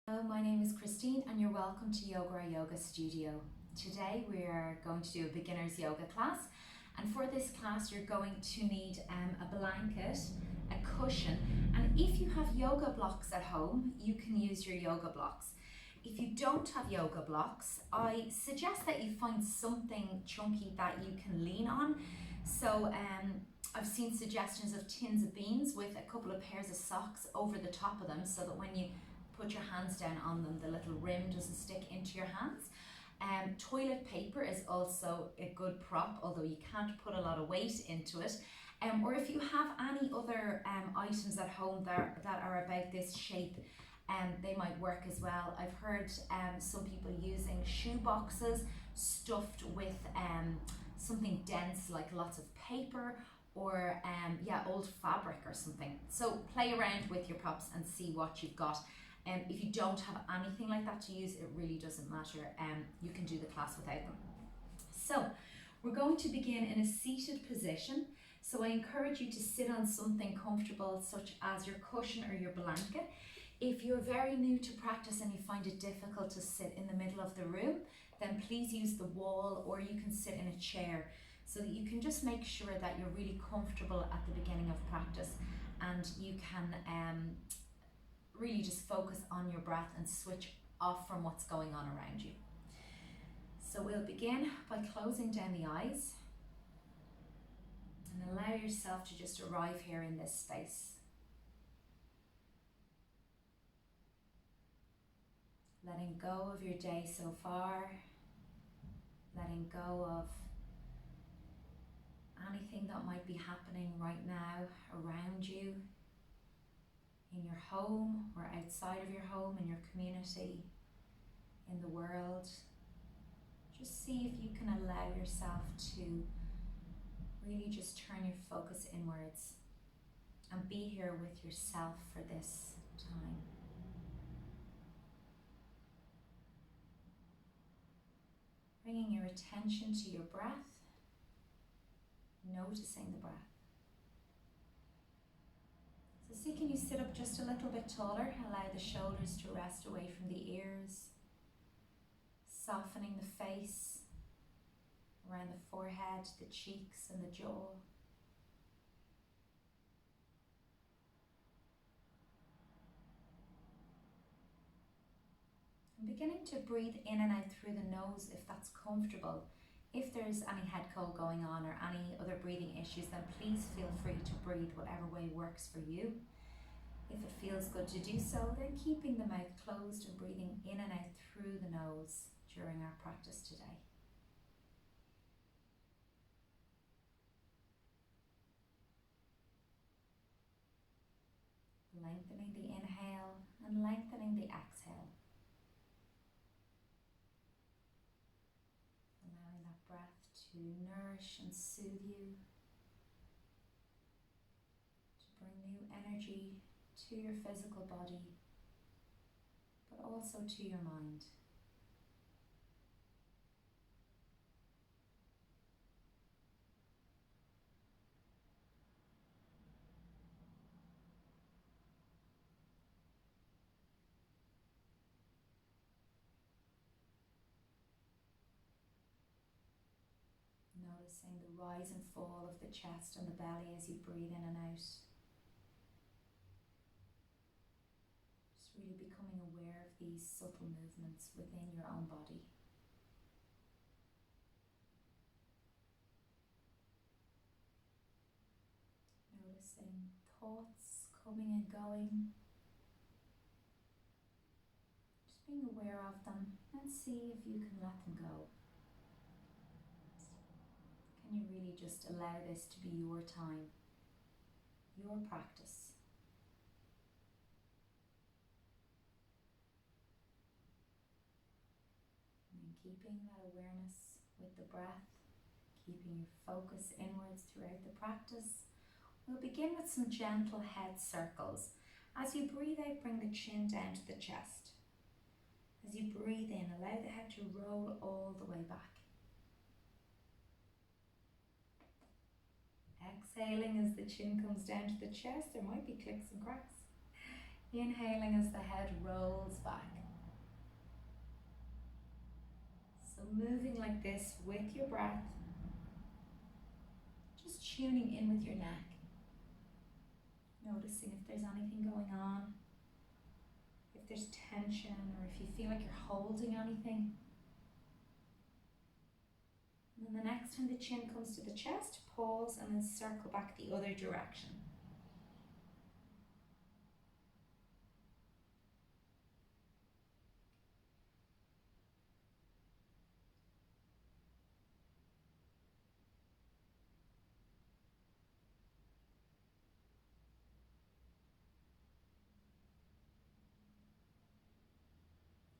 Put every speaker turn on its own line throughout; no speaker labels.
Hello, my name is Christine and you're welcome to Yoga Yoga Studio. Today we are going to do a beginner's yoga class, and for this class you're going to need a blanket, a cushion, and if you have yoga blocks at home you can use your yoga blocks. If you don't have yoga blocks, I suggest that you find something chunky that you can lean on. So I've seen suggestions of tins of beans with a couple of pairs of socks over the top of them, so that when you put your hands down on them, the little rim doesn't stick into your hands. Toilet paper is also a good prop, although you can't put a lot of weight into it. Or if you have any other items at home that are about this shape, they might work as well. I've heard some people using shoe boxes stuffed with something dense like lots of paper or old fabric or something. So play around with your props and see what you've got. If you don't have anything like that to use, it really doesn't matter. You can do the class without them. So we're going to begin in a seated position. So I encourage you to sit on something comfortable, such as your cushion or your blanket. If you're very new to practice and you find it difficult to sit in the middle of the room, then please use the wall, or you can sit in a chair, so that you can just make sure that you're really comfortable at the beginning of practice, and you can really just focus on your breath and switch off from what's going on around you. So we'll begin by closing down the eyes and allow yourself to just arrive here in this space. Letting go of your day so far, letting go of anything that might be happening right now around you, in your home or outside of your home, in your community, in the world. Just see if you can allow yourself to really just turn your focus inwards and be here with yourself for this time. Bringing your attention to your breath, noticing the breath. So see, can you sit up just a little bit taller? Allow the shoulders to rest away from the ears, softening the face, around the forehead, the cheeks and the jaw. And beginning to breathe in and out through the nose if that's comfortable. If there's any head cold going on or any other breathing issues, then please feel free to breathe whatever way works for you. If it feels good to do so, then keeping the mouth closed and breathing in and out through the nose during our practice today. Lengthening the inhale and lengthening the exhale. Allowing that breath to nourish and soothe you, to bring new energy to your physical body, but also to your mind. Noticing the rise and fall of the chest and the belly as you breathe in and out. Just really becoming aware of these subtle movements within your own body. Noticing thoughts coming and going. Just being aware of them and see if you can let them go. Can you really just allow this to be your time, your practice? And then keeping that awareness with the breath, keeping your focus inwards throughout the practice, we'll begin with some gentle head circles. As you breathe out, bring the chin down to the chest. As you breathe in, allow the head to roll all the way back. Exhaling as the chin comes down to the chest. There might be clicks and cracks. Inhaling as the head rolls back. So moving like this with your breath, just tuning in with your neck, noticing if there's anything going on, if there's tension, or if you feel like you're holding anything. And then the next time the chin comes to the chest, pause and then circle back the other direction.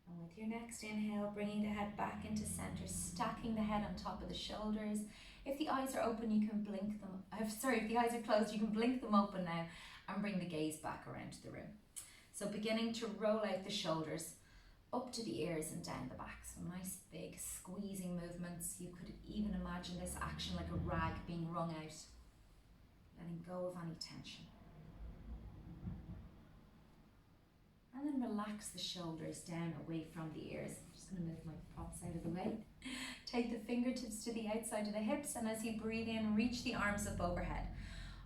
And with your next inhale, bringing the head back into center, stacking the head on top of the shoulders. If the eyes are open, you can blink them. If the eyes are closed, you can blink them open now and bring the gaze back around the room. So beginning to roll out the shoulders up to the ears and down the back. So nice big squeezing movements. You could even imagine this action like a rag being wrung out, letting go of any tension. And then relax the shoulders down away from the ears. I'm just going to move my props out of the way. Take the fingertips to the outside of the hips, and as you breathe in, reach the arms up overhead.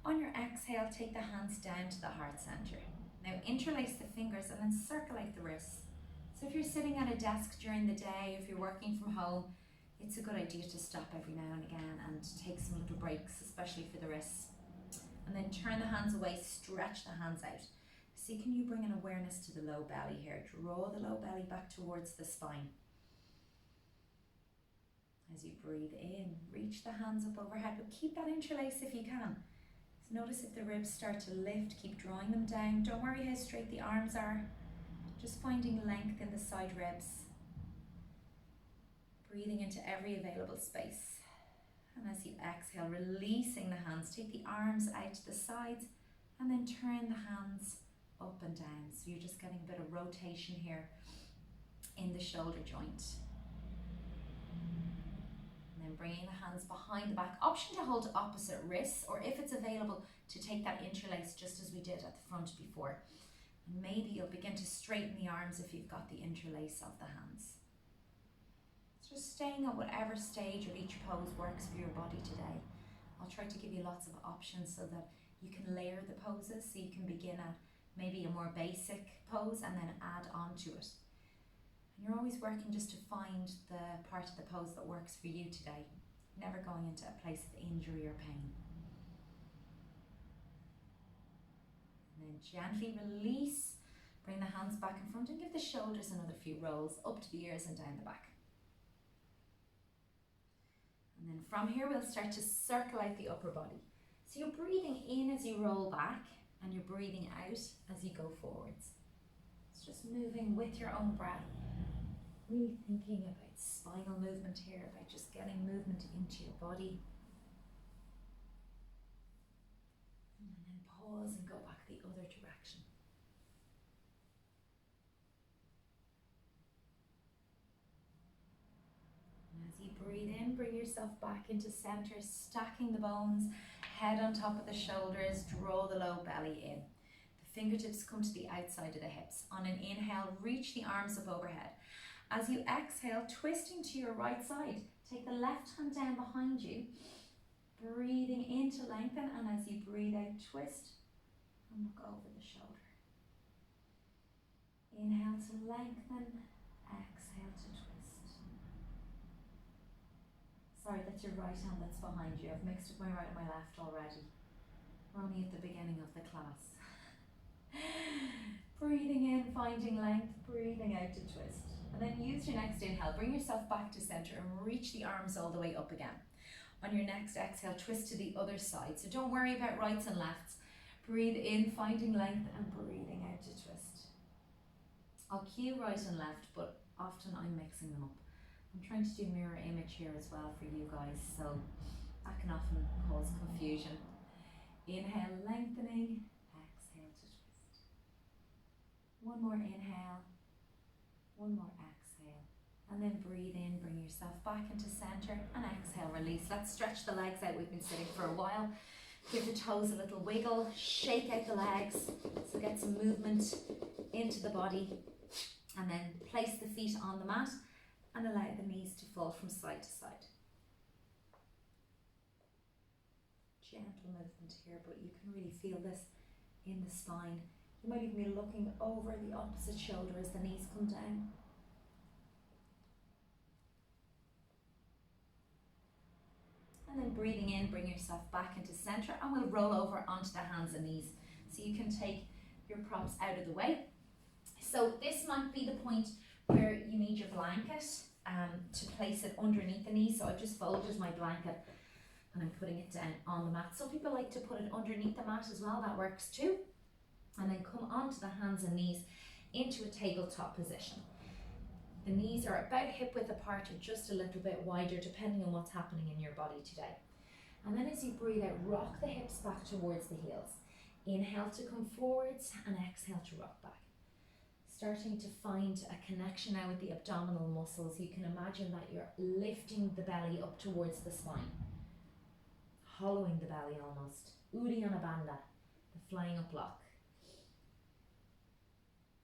On your exhale, take the hands down to the heart center. Now interlace the fingers and then circulate the wrists. So if you're sitting at a desk during the day, if you're working from home, it's a good idea to stop every now and again and take some little breaks, especially for the wrists. And then turn the hands away, stretch the hands out. See, can you bring an awareness to the low belly here? Draw the low belly back towards the spine. As you breathe in, reach the hands up overhead, but keep that interlace if you can. So notice if the ribs start to lift, keep drawing them down. Don't worry how straight the arms are. Just finding length in the side ribs. Breathing into every available space. And as you exhale, releasing the hands, take the arms out to the sides and then turn the hands up and down. So you're just getting a bit of rotation here in the shoulder joint. And then bringing the hands behind the back. Option to hold opposite wrists, or if it's available, to take that interlace just as we did at the front before. And maybe you'll begin to straighten the arms if you've got the interlace of the hands. So just staying at whatever stage of each pose works for your body today. I'll try to give you lots of options so that you can layer the poses, so you can begin at maybe a more basic pose and then add on to it. And you're always working just to find the part of the pose that works for you today, never going into a place of injury or pain. And then gently release, bring the hands back in front and give the shoulders another few rolls up to the ears and down the back. And then from here we'll start to circulate the upper body. So you're breathing in as you roll back, and you're breathing out as you go forwards. It's just moving with your own breath. Really thinking about spinal movement here, about just getting movement into your body. And then pause and go back the other direction. And as you breathe in, bring yourself back into center, stacking the bones, head on top of the shoulders, draw the low belly in. The fingertips come to the outside of the hips. On an inhale, reach the arms up overhead. As you exhale, twisting to your right side, take the left hand down behind you, breathing in to lengthen, and as you breathe out, twist and look over the shoulder. Inhale to lengthen, exhale to twist. Sorry, that's your right hand that's behind you. I've mixed up my right and my left already. We're only at the beginning of the class. Breathing in, finding length, breathing out to twist. And then use your next inhale, bring yourself back to center and reach the arms all the way up again. On your next exhale, twist to the other side. So don't worry about rights and lefts. Breathe in, finding length, and breathing out to twist. I'll cue right and left, but often I'm mixing them up. I'm trying to do mirror image here as well for you guys, so that can often cause confusion. Inhale, lengthening, exhale to twist. One more inhale, one more exhale, and then breathe in, bring yourself back into center, and exhale, release. Let's stretch the legs out. We've been sitting for a while. Give the toes a little wiggle, shake out the legs, so get some movement into the body, and then place the feet on the mat. and allow the knees to fall from side to side. Gentle movement here, but you can really feel this in the spine. You might even be looking over the opposite shoulder as the knees come down. And then breathing in, bring yourself back into center, and we'll roll over onto the hands and knees. So you can take your props out of the way. So this might be the point where you need your blanket to place it underneath the knees. So I've just folded my blanket and I'm putting it down on the mat. Some people like to put it underneath the mat as well, that works too. And then come onto the hands and knees into a tabletop position. The knees are about hip width apart or just a little bit wider depending on what's happening in your body today. And then as you breathe out, rock the hips back towards the heels. Inhale to come forwards and exhale to rock back. Starting to find a connection now with the abdominal muscles. You can imagine that you're lifting the belly up towards the spine. Hollowing the belly almost. Uddiyana Bandha, the flying up block.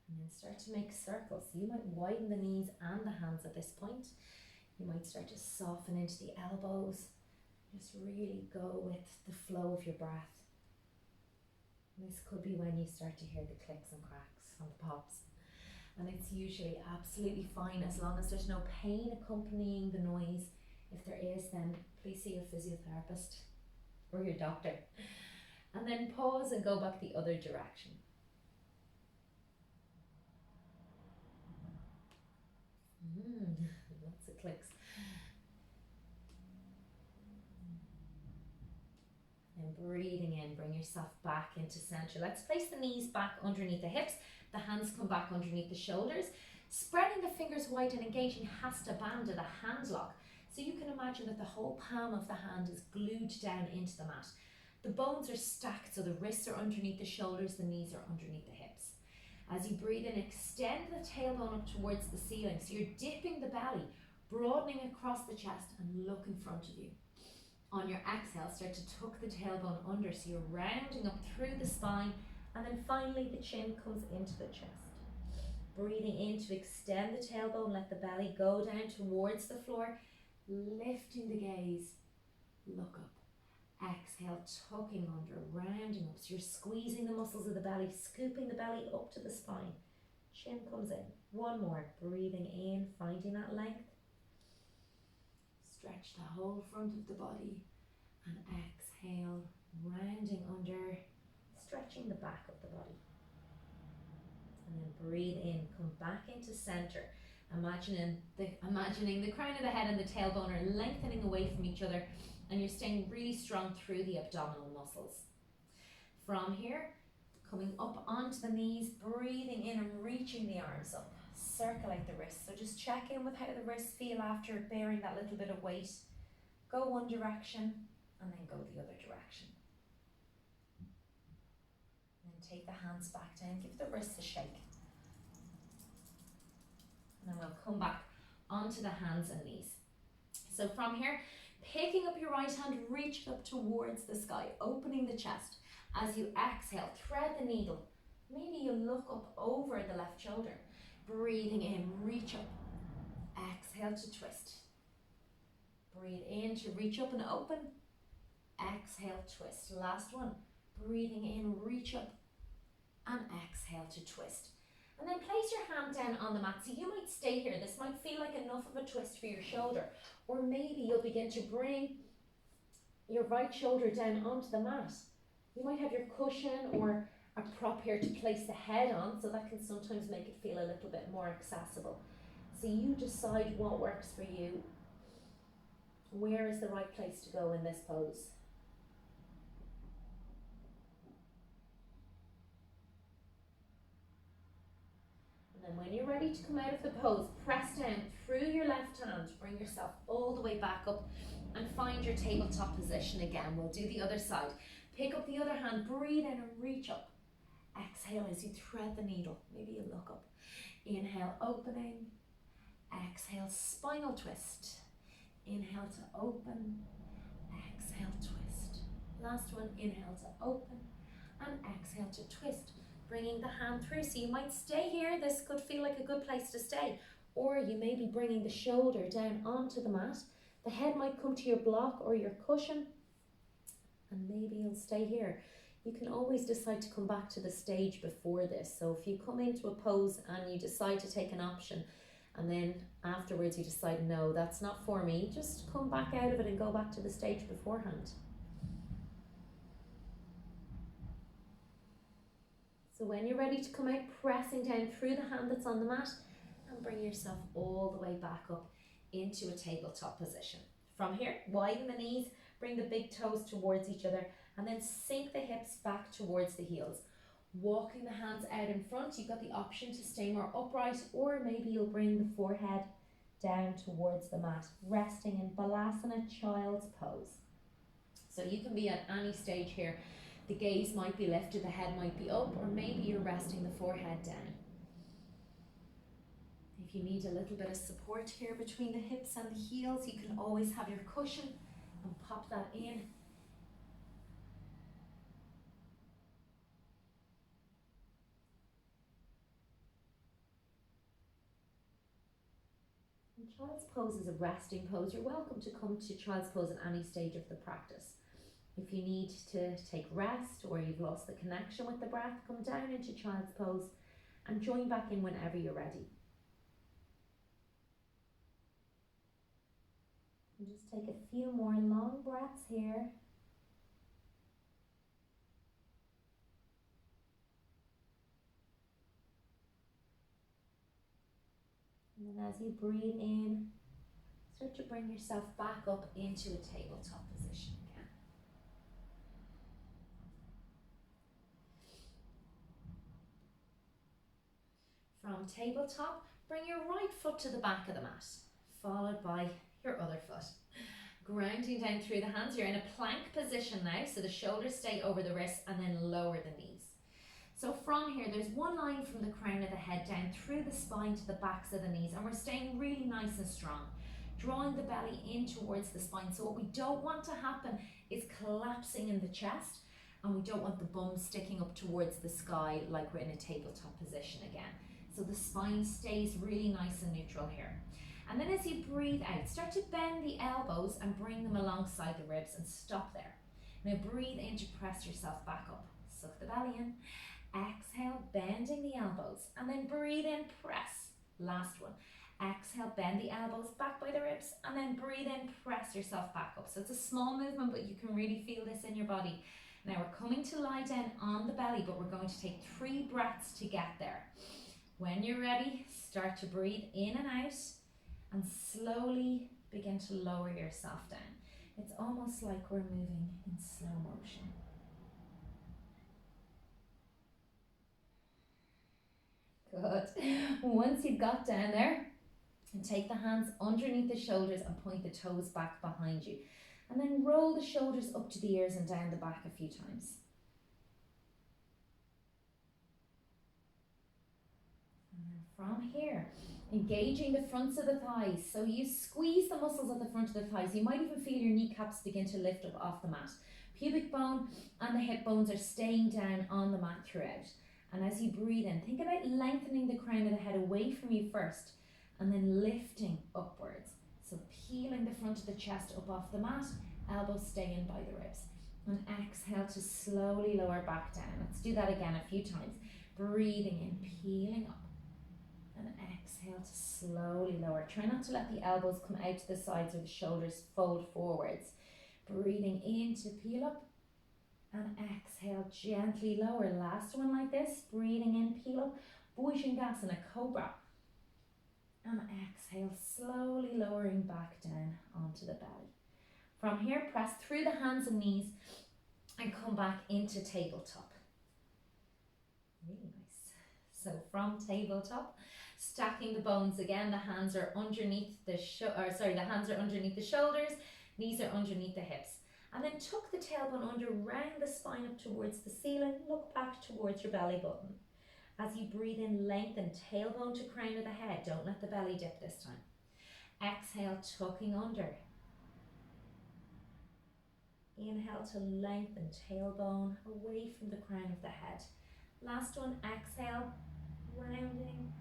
And then start to make circles. So you might widen the knees and the hands at this point. You might start to soften into the elbows. Just really go with the flow of your breath. And this could be when you start to hear the clicks and cracks and the pops. And it's usually absolutely fine as long as there's no pain accompanying the noise. If there is, then please see your physiotherapist or your doctor. And then pause and go back the other direction. Lots of clicks. And breathing in, bring yourself back into center. Let's place the knees back underneath the hips. The hands come back underneath the shoulders. Spreading the fingers wide and engaging Hasta Bandha, the hand lock. So you can imagine that the whole palm of the hand is glued down into the mat. The bones are stacked, so the wrists are underneath the shoulders, the knees are underneath the hips. As you breathe in, extend the tailbone up towards the ceiling. So you're dipping the belly, broadening across the chest and look in front of you. On your exhale, start to tuck the tailbone under. So you're rounding up through the spine, and then finally the chin comes into the chest. Breathing in to extend the tailbone, let the belly go down towards the floor, lifting the gaze, look up. Exhale, tucking under, rounding up. So you're squeezing the muscles of the belly, scooping the belly up to the spine. Chin comes in. One more. Breathing in, finding that length. Stretch the whole front of the body. And exhale, rounding under, stretching the back of the body. And then breathe in, come back into center. Imagining the crown of the head and the tailbone are lengthening away from each other, and you're staying really strong through the abdominal muscles. From here, coming up onto the knees, breathing in and reaching the arms up. Circulate the wrists. So just check in with how the wrists feel after bearing that little bit of weight. Go one direction and then go the other direction. And then take the hands back down, give the wrists a shake. And then we'll come back onto the hands and knees. So from here, picking up your right hand, reach it up towards the sky, opening the chest. As you exhale, thread the needle. Maybe you look up over the left shoulder. Breathing in, reach up. Exhale to twist. Breathe in to reach up and open. Exhale, twist. Last one. Breathing in, reach up. And exhale to twist. And then place your hand down on the mat. So you might stay here. This might feel like enough of a twist for your shoulder. Or maybe you'll begin to bring your right shoulder down onto the mat. You might have your cushion or a prop here to place the head on, so that can sometimes make it feel a little bit more accessible. So you decide what works for you. Where is the right place to go in this pose? And when you're ready to come out of the pose, press down through your left hand, bring yourself all the way back up and find your tabletop position again. We'll do the other side. Pick up the other hand, breathe in and reach up. Exhale as you thread the needle. Maybe you look up. Inhale, opening. Exhale, spinal twist. Inhale to open. Exhale, twist. Last one, inhale to open and exhale to twist. Bringing the hand through. So you might stay here. This could feel like a good place to stay.
or you may be bringing the shoulder down onto the mat. The head might come to your block or your cushion, and maybe you'll stay here. You can always decide to come back to the stage before this. So if you come into a pose and you decide to take an option, and then afterwards you decide, no, that's not for me, just come back out of it and go back to the stage beforehand. So when you're ready to come out, pressing down through the hand that's on the mat, and bring yourself all the way back up into a tabletop position. From here, widen the knees, bring the big toes towards each other, and then sink the hips back towards the heels. Walking the hands out in front, you've got the option to stay more upright, or maybe you'll bring the forehead down towards the mat, resting in Balasana, child's pose. So you can be at any stage here. The gaze might be lifted, the head might be up, or maybe you're resting the forehead down. If you need a little bit of support here between the hips and the heels, you can always have your cushion and pop that in. And child's pose is a resting pose. You're welcome to come to child's pose at any stage of the practice. If you need to take rest or you've lost the connection with the breath, come down into child's pose and join back in whenever you're ready. And just take a few more long breaths here. And then as you breathe in, start to bring yourself back up into a tabletop position again. From tabletop, bring your right foot to the back of the mat, followed by your other foot. Grounding down through the hands, you're in a plank position now, so the shoulders stay over the wrists, and then lower the knees. So from here, there's one line from the crown of the head down through the spine to the backs of the knees, and we're staying really nice and strong, drawing the belly in towards the spine. So what we don't want to happen is collapsing in the chest, and we don't want the bum sticking up towards the sky like we're in a tabletop position again. So the spine stays really nice and neutral here. And then as you breathe out, start to bend the elbows and bring them alongside the ribs and stop there. Now breathe in to press yourself back up. Suck the belly in. Exhale, bending the elbows, and then breathe in, press. Last one. Exhale, bend the elbows back by the ribs, and then breathe in, press yourself back up. So it's a small movement, but you can really feel this in your body. Now we're coming to lie down on the belly, but we're going to take 3 breaths to get there. When you're ready, start to breathe in and out, and slowly begin to lower yourself down. It's almost like we're moving in slow motion. Good. Once you've got down there, and take the hands underneath the shoulders and point the toes back behind you. And then roll the shoulders up to the ears and down the back a few times. And then from here, engaging the fronts of the thighs. So you squeeze the muscles at the front of the thighs. You might even feel your kneecaps begin to lift up off the mat. Pubic bone and the hip bones are staying down on the mat throughout. And as you breathe in, think about lengthening the crown of the head away from you first, and then lifting upwards. So peeling the front of the chest up off the mat, elbows stay in by the ribs. And exhale to slowly lower back down. Let's do that again a few times. Breathing in, peeling up. And exhale to slowly lower. Try not to let the elbows come out to the sides or the shoulders fold forwards. Breathing in to peel up. And exhale, gently lower. Last one like this. Breathing in, peel up. Bhujangasana, cobra. And exhale, slowly lowering back down onto the belly. From here, press through the hands and knees and come back into tabletop. Really nice. So from tabletop, stacking the bones again. The hands are underneath the the hands are underneath the shoulders, knees are underneath the hips. And then tuck the tailbone under, round the spine up towards the ceiling, look back towards your belly button. As you breathe in, lengthen tailbone to crown of the head. Don't let the belly dip this time. Exhale, tucking under. Inhale to lengthen tailbone away from the crown of the head. Last one, exhale, rounding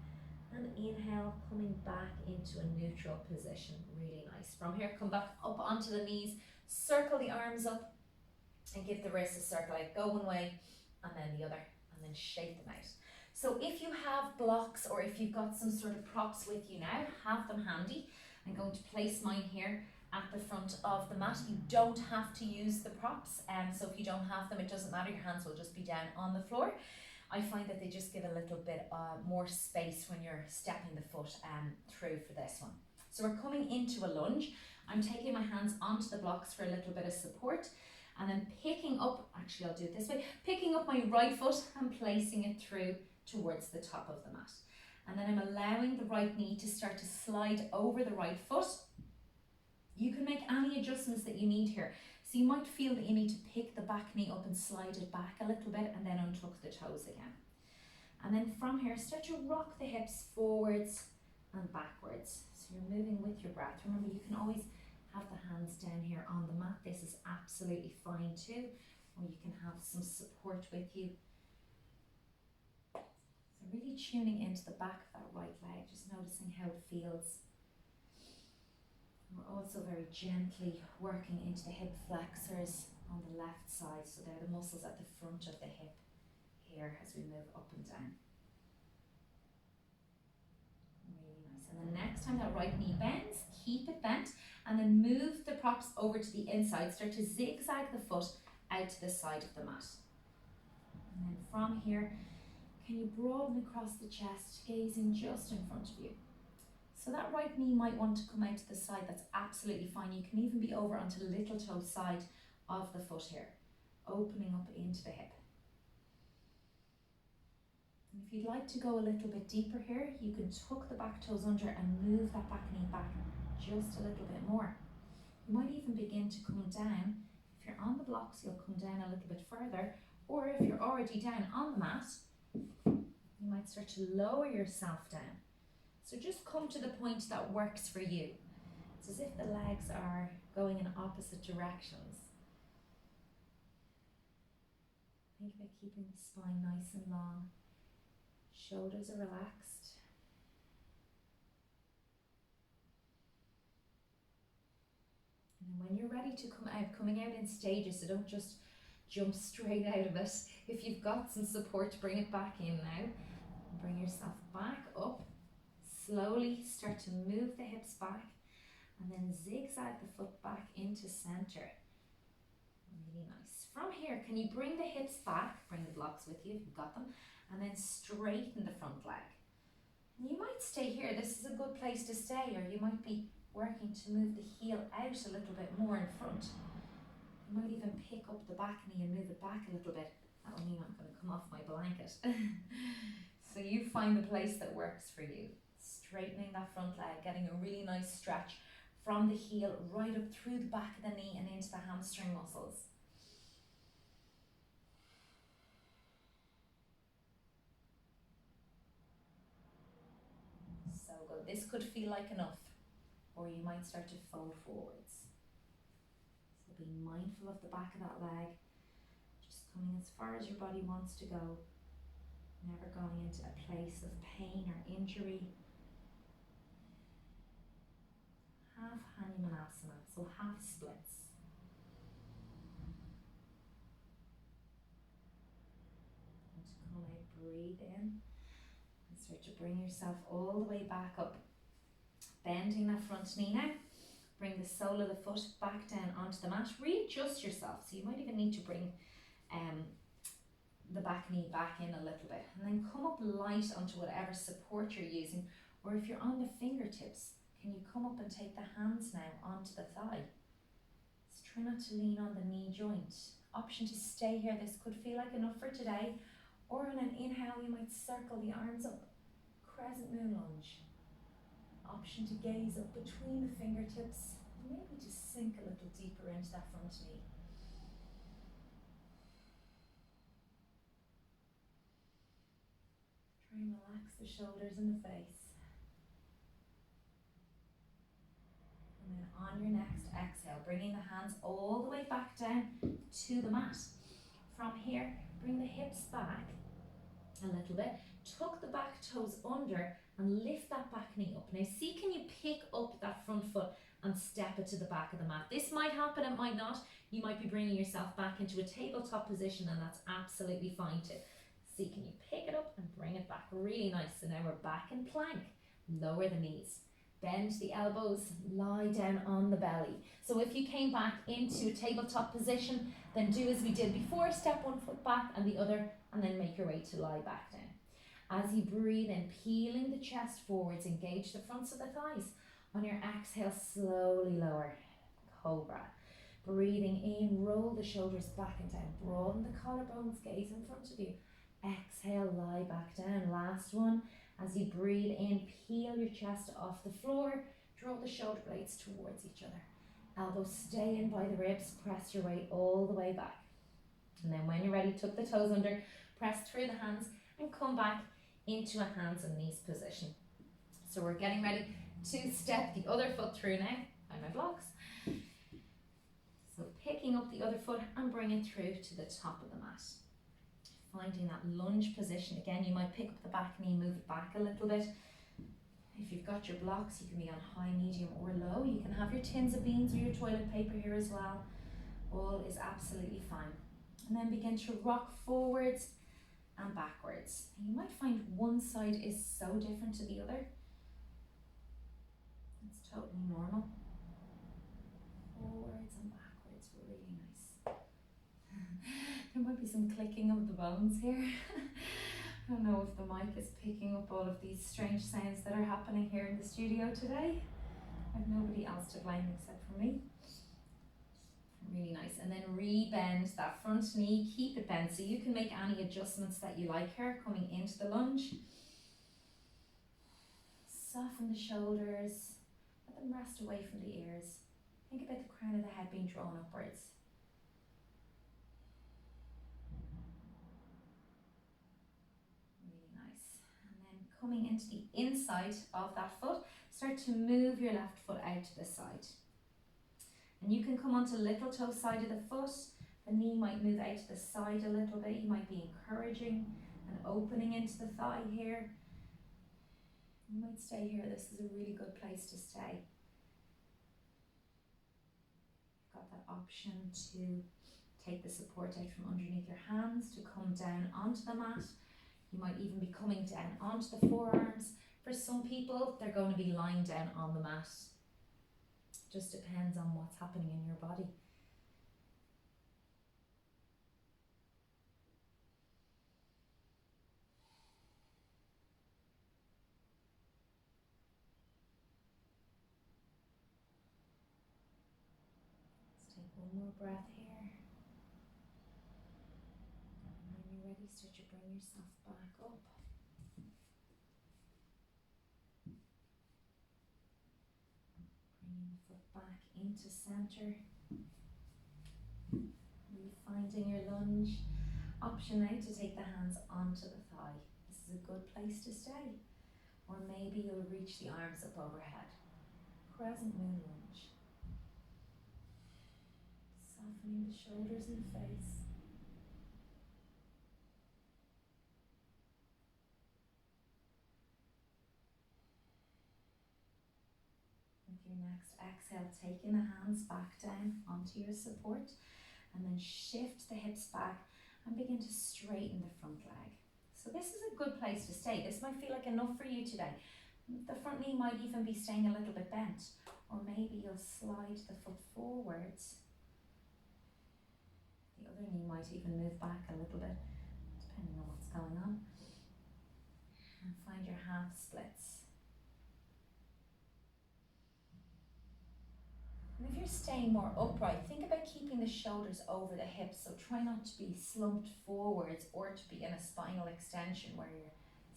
And inhale, coming back into a neutral position. Really nice. From here, come back up onto the knees, circle the arms up, and give the wrists a circle out. Go one way and then the other, and then shake them out. So if you have blocks or if you've got some sort of props with you now, have them handy. I'm going to place mine here at the front of the mat. You don't have to use the props, so if you don't have them, it doesn't matter. Your hands will just be down on the floor. I find that they just give a little bit more space when you're stepping the foot through for this one. So we're coming into a lunge. I'm taking my hands onto the blocks for a little bit of support, and then picking up, actually I'll do it this way, picking up my right foot and placing it through towards the top of the mat. And then I'm allowing the right knee to start to slide over the right foot. You can make any adjustments that you need here. So you might feel that you need to pick the back knee up and slide it back a little bit and then untuck the toes again. And then from here, start to rock the hips forwards and backwards. So you're moving with your breath. Remember, you can always have the hands down here on the mat. This is absolutely fine too. Or you can have some support with you. So really tuning into the back of that right leg, just noticing how it feels. We're also very gently working into the hip flexors on the left side, so they're the muscles at the front of the hip here as we move up and down. Really nice. And the next time that right knee bends, keep it bent, and then move the props over to the inside. Start to zigzag the foot out to the side of the mat. And then from here, can you broaden across the chest, gazing just in front of you. So that right knee might want to come out to the side, that's absolutely fine. You can even be over onto the little toe side of the foot here, opening up into the hip. And if you'd like to go a little bit deeper here, you can tuck the back toes under and move that back knee back just a little bit more. You might even begin to come down. If you're on the blocks, you'll come down a little bit further, or if you're already down on the mat, you might start to lower yourself down. So just come to the point that works for you. It's as if the legs are going in opposite directions. Think about keeping the spine nice and long. Shoulders are relaxed. And when you're ready to come out, coming out in stages, so don't just jump straight out of it. If you've got some support, bring it back in now. Bring yourself back up. Slowly start to move the hips back and then zigzag the foot back into center. Really nice. From here, can you bring the hips back, bring the blocks with you if you've got them, and then straighten the front leg. You might stay here, this is a good place to stay, or you might be working to move the heel out a little bit more in front. You might even pick up the back knee and move it back a little bit. That'll mean I'm going to come off my blanket. So you find the place that works for you. Straightening that front leg, getting a really nice stretch from the heel right up through the back of the knee and into the hamstring muscles. So good. This could feel like enough, or you might start to fold forwards. So be mindful of the back of that leg, just coming as far as your body wants to go, never going into a place of pain or injury. Half Hanumanasana, so half splits. And to come out, breathe in, and start to bring yourself all the way back up. Bending that front knee now. Bring the sole of the foot back down onto the mat. Readjust yourself, so you might even need to bring the back knee back in a little bit. And then come up light onto whatever support you're using, or if you're on the fingertips, can you come up and take the hands now onto the thigh? So try not to lean on the knee joint. Option to stay here. This could feel like enough for today. Or on an inhale, you might circle the arms up. Crescent moon lunge. Option to gaze up between the fingertips. Maybe just sink a little deeper into that front knee. Try and relax the shoulders and the face. And then on your next exhale, bringing the hands all the way back down to the mat. From here, bring the hips back a little bit. tuck the back toes under and lift that back knee up. Now see, can you pick up that front foot and step it to the back of the mat? This might happen, it might not. You might be bringing yourself back into a tabletop position, and that's absolutely fine too. See, can you pick it up and bring it back? Really nice. So now we're back in plank. Lower the knees. Bend the elbows, lie down on the belly. So if you came back into a tabletop position, then do as we did before, step one foot back and the other, and then make your way to lie back down. As you breathe in, peeling the chest forwards, engage the fronts of the thighs. On your exhale, slowly lower, cobra. Breathing in, roll the shoulders back and down, broaden the collarbones, gaze in front of you. Exhale, lie back down. Last one. As you breathe in, peel your chest off the floor, draw the shoulder blades towards each other. Elbows stay in by the ribs, press your way all the way back. And then when you're ready, tuck the toes under, press through the hands and come back into a hands and knees position. So we're getting ready to step the other foot through now. Find my blocks. So picking up the other foot and bringing through to the top of the mat. Finding that lunge position. Again, you might pick up the back knee, move it back a little bit. If you've got your blocks, you can be on high, medium or low. You can have your tins of beans or your toilet paper here as well. All is absolutely fine. And then begin to rock forwards and backwards. And you might find one side is so different to the other. It's totally normal. Forwards and backwards, really nice. There might be some clicking of the bones here. I don't know if the mic is picking up all of these strange sounds that are happening here in the studio today. I have nobody else to blame except for me. Really nice. And then re-bend that front knee, keep it bent so you can make any adjustments that you like here coming into the lunge. Soften the shoulders, let them rest away from the ears. Think about the crown of the head being drawn upwards. Really nice. And then coming into the inside of that foot, start to move your left foot out to the side. And you can come onto little toe side of the foot. The knee might move out to the side a little bit. You might be encouraging and opening into the thigh here. You might stay here. This is a really good place to stay. You've got that option to take the support out from underneath your hands to come down onto the mat. You might even be coming down onto the forearms. For some people, they're going to be lying down on the mat. Just depends on what's happening in your body. Let's take one more breath here. And when you're ready, start to bring yourself back up. Bringing the foot back into center. Finding your lunge. Option now to take the hands onto the thigh. This is a good place to stay. Or maybe you'll reach the arms up overhead. Crescent moon lunge. Softening the shoulders and face. With your next exhale, taking the hands back down onto your support. And then shift the hips back and begin to straighten the front leg. So this is a good place to stay. This might feel like enough for you today. The front knee might even be staying a little bit bent, or maybe you'll slide the foot forwards. The other knee might even move back a little bit, depending on what's going on. And find your half splits. And if you're staying more upright, think about keeping the shoulders over the hips. So try not to be slumped forwards or to be in a spinal extension where you're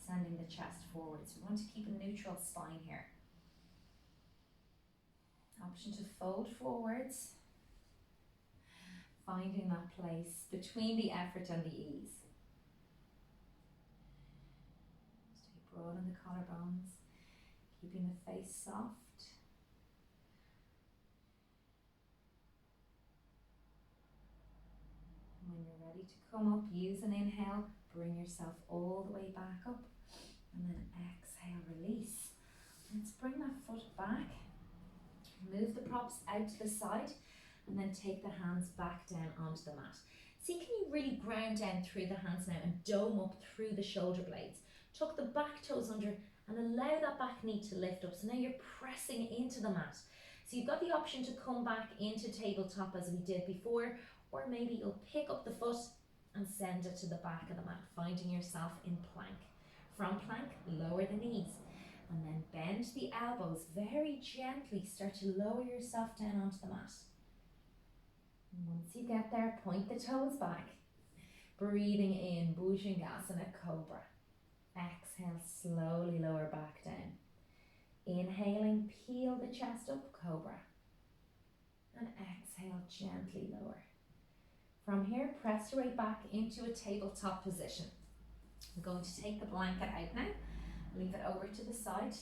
sending the chest forwards. We want to keep a neutral spine here. Option to fold forwards. Finding that place between the effort and the ease. Stay broad in the collarbones, keeping the face soft. When you're ready to come up, use an inhale,
Bring yourself all the way back up and then exhale, release. Let's bring that foot back. Move the props out to the side and then take the hands back down onto the mat. See, can you really ground down through the hands now and dome up through the shoulder blades? Tuck the back toes under and allow that back knee to lift up. So now you're pressing into the mat. So you've got the option to come back into tabletop as we did before, or maybe you'll pick up the foot and send it to the back of the mat, finding yourself in plank. From plank, lower the knees and then bend the elbows very gently. Start to lower yourself down onto the mat. And once you get there, point the toes back. Breathing in, Bhujangasana, Cobra. Exhale, slowly lower back down. Inhaling, peel the chest up, Cobra. And exhale, gently lower. From here, press your way back into a tabletop position. I'm going to take the blanket out now. Leave it over to the side.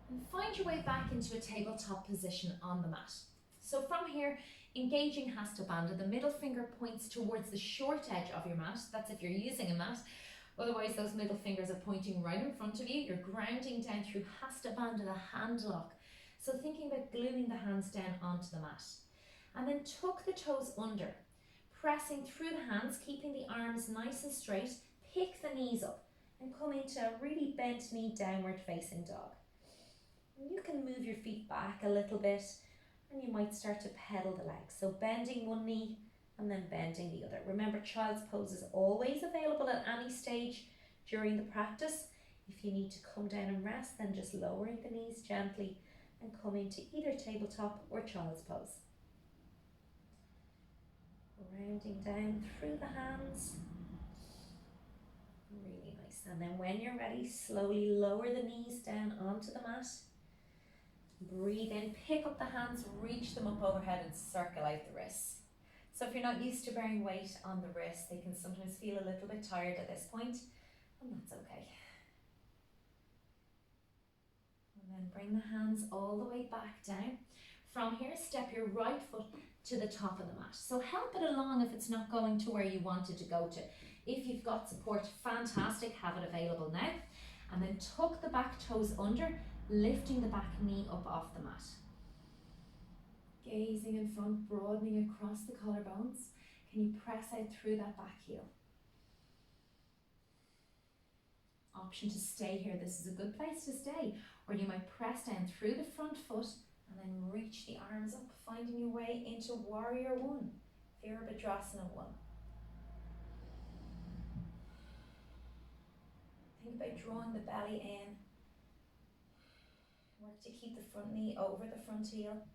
And find your way back into a tabletop position on the mat. So from here, engaging Hasta Bandha, the middle finger points towards the short edge of your mat. That's if you're using a mat. Otherwise, those middle fingers are pointing right in front of you. You're grounding down through Hasta Bandha, the hand lock. So thinking about gluing the hands down onto the mat. And then tuck the toes under. Pressing through the hands, keeping the arms nice and straight. Pick the knees up and come into a really bent knee, downward facing dog. And you can move your feet back a little bit and you might start to pedal the legs. So bending one knee and then bending the other. Remember, child's pose is always available at any stage during the practice. If you need to come down and rest, then just lowering the knees gently and come into either tabletop or child's pose. Rounding down through the hands. Really nice. And then when you're ready, slowly lower the knees down onto the mat. Breathe in, pick up the hands, reach them up overhead and circle out the wrists. So if you're not used to bearing weight on the wrists, they can sometimes feel a little bit tired at this point, and that's okay. And then bring the hands all the way back down. From here, step your right foot to the top of the mat. So help it along if it's not going to where you want it to go to. If you've got support, fantastic, have it available now. And then tuck the back toes under, lifting the back knee up off the mat. Gazing in front, broadening across the collarbones. Can you press out through that back heel? Option to stay here. This is a good place to stay. Or you might press down through the front foot and then reach the arms up, finding your way into Warrior One, Virabhadrasana 1. Think about drawing the belly in. Work to keep the front knee over the front heel.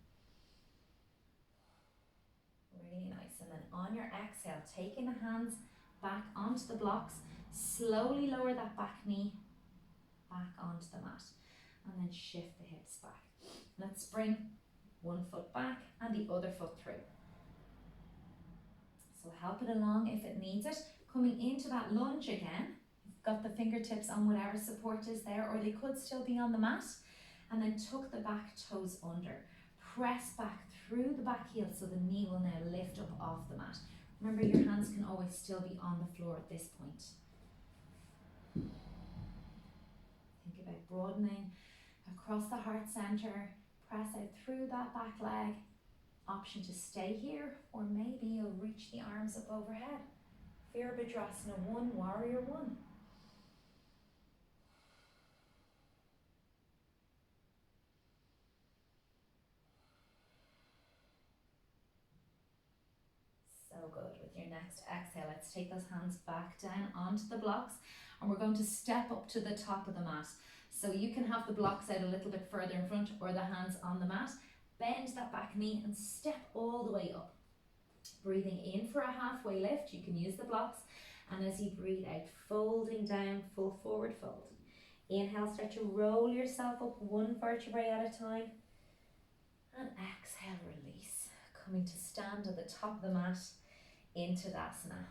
Really nice. And then on your exhale, taking the hands back onto the blocks, slowly lower that back knee back onto the mat. And then shift the hips back. Let's bring one foot back and the other foot through. So help it along if it needs it. Coming into that lunge again. You've got the fingertips on whatever support is there, or they could still be on the mat. And then tuck the back toes under. Press back through the back heel so the knee will now lift up off the mat. Remember, your hands can always still be on the floor at this point. Think about broadening across the heart center. Press out through that back leg. Option to stay here, or maybe you'll reach the arms up overhead. Virabhadrasana 1, Warrior 1. So good. With your next exhale, let's take those hands back down onto the blocks, and we're going to step up to the top of the mat. So you can have the blocks out a little bit further in front or the hands on the mat. Bend that back knee and step all the way up. Breathing in for a halfway lift, you can use the blocks. And as you breathe out, folding down, full forward fold. Inhale, start to roll yourself up one vertebrae at a time. And exhale, release. Coming to stand at the top of the mat in Tadasana.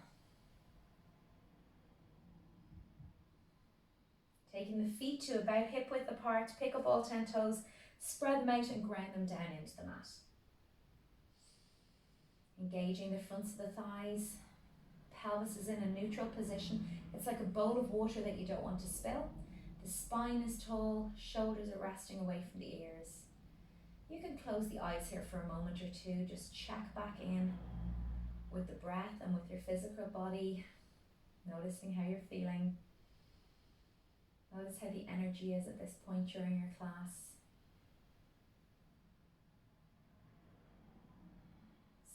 Taking the feet to about hip width apart, pick up all 10 toes, spread them out and ground them down into the mat.
Engaging the fronts of the thighs. Pelvis is in a neutral position. It's like a bowl of water that you don't want to spill. The spine is tall, shoulders are resting away from the ears. You can close the eyes here for a moment or two. Just check back in with the breath and with your physical body, noticing how you're feeling. Notice how the energy is at this point during your class.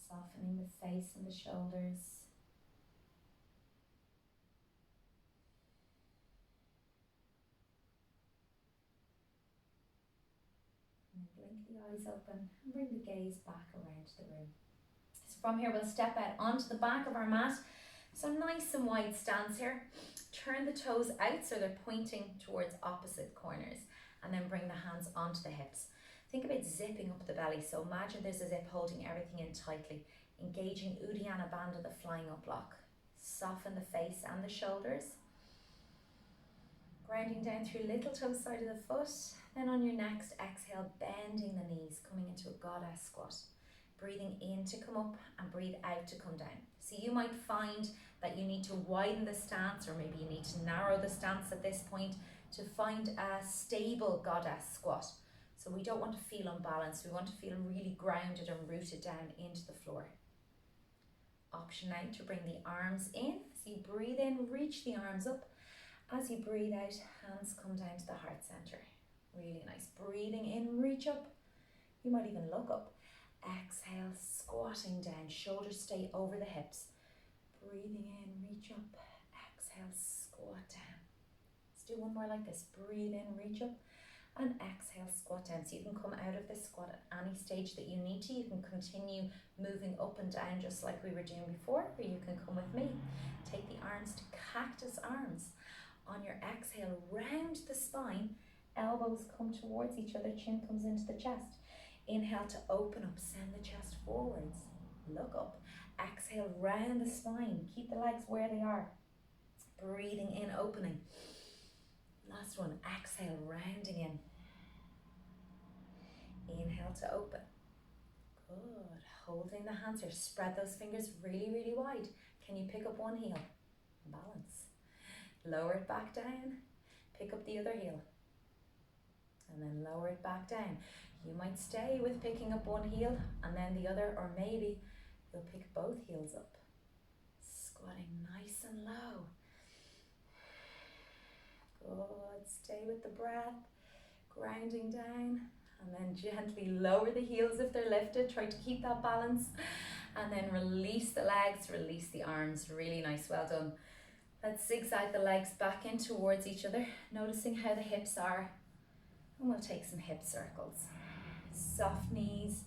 Softening the face and the shoulders. And blink the eyes open and bring the gaze back around the room. So from here we'll step out onto the back of our mat. So nice and wide stance here. Turn the toes out so they're pointing towards opposite corners, and then bring the hands onto the hips. Think about zipping up the belly. So imagine there's a zip holding everything in tightly. Engaging Uddiyana Bandha, the flying up block. Soften the face and the shoulders. Grounding down through little toe side of the foot. Then on your next exhale, bending the knees, coming into a goddess squat. Breathing in to come up and breathe out to come down. So you might find that you need to widen the stance, or maybe you need to narrow the stance at this point to find a stable goddess squat. So we don't want to feel unbalanced. We want to feel really grounded and rooted down into the floor. Option now to bring the arms in. So you breathe in, reach the arms up. As you breathe out, hands come down to the heart center. Really nice. Breathing in, reach up. You might even look up. Exhale, squatting down. Shoulders stay over the hips. Breathing in, reach up. Exhale, squat down. Let's do one more like this. Breathe in, reach up. And exhale, squat down. So you can come out of this squat at any stage that you need to. You can continue moving up and down just like we were doing before, or you can come with me. Take the arms to cactus arms. On your exhale, round the spine. Elbows come towards each other, chin comes into the chest. Inhale to open up, send the chest forwards. Look up. Exhale, round the spine. Keep the legs where they are. Breathing in, opening. Last one, exhale, rounding in. Inhale to open. Good. Holding the hands here. Spread those fingers really, really wide. Can you pick up one heel? Balance. Lower it back down. Pick up the other heel. And then lower it back down. You might stay with picking up one heel and then the other, or maybe you'll pick both heels up. Squatting nice and low. Good. Stay with the breath. Grounding down. And then gently lower the heels if they're lifted. Try to keep that balance. And then release the legs, release the arms. Really nice. Well done. Let's zigzag the legs back in towards each other, noticing how the hips are. And we'll take some hip circles. Soft knees,